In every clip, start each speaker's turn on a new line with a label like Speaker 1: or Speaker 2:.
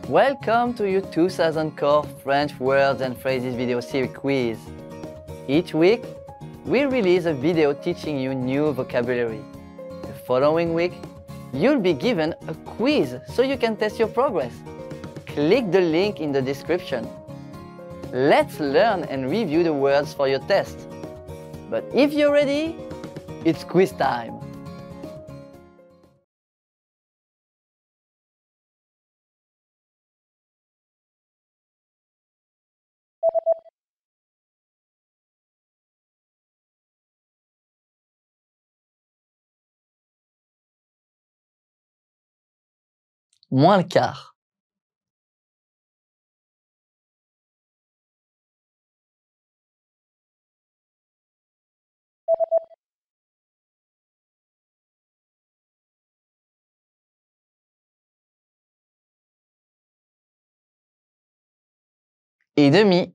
Speaker 1: Welcome to your 2000 Core French Words and Phrases video series quiz. Each week, we release a video teaching you new vocabulary. The following week, you'll be given a quiz so you can test your progress. Click the link in the description. Let's learn and review the words for your test. But if you're ready, it's quiz time. Moins le quart. Et demi.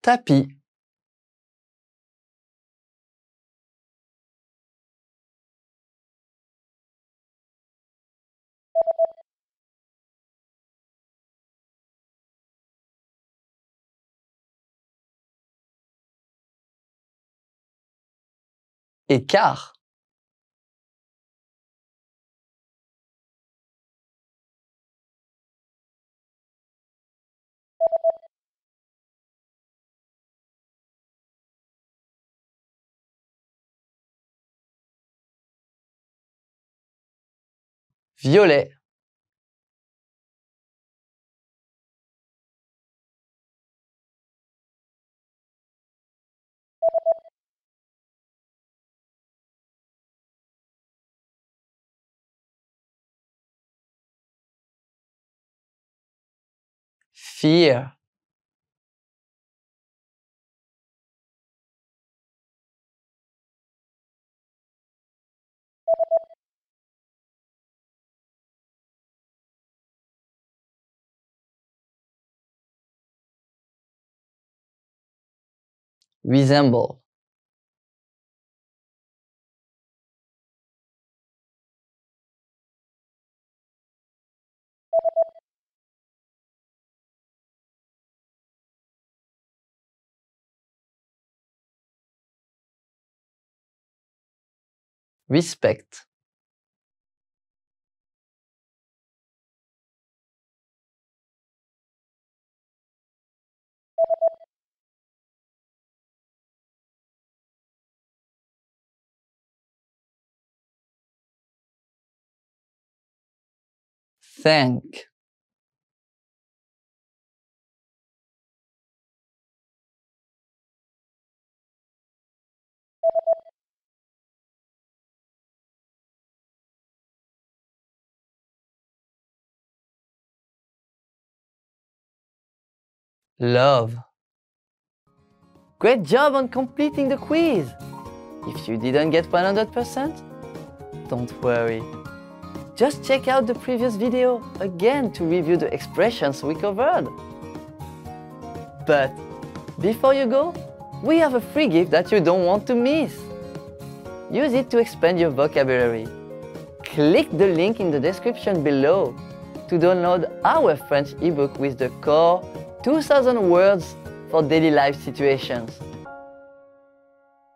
Speaker 1: Tapis. Et quart. Violet. Fear. Resemble. Respect. Thank. Love. Great job on completing the quiz! If you didn't get 100%, don't worry. Just check out the previous video again to review the expressions we covered. But before you go, we have a free gift that you don't want to miss. Use it to expand your vocabulary. Click the link in the description below to download our French ebook with the core 2000 words for daily life situations.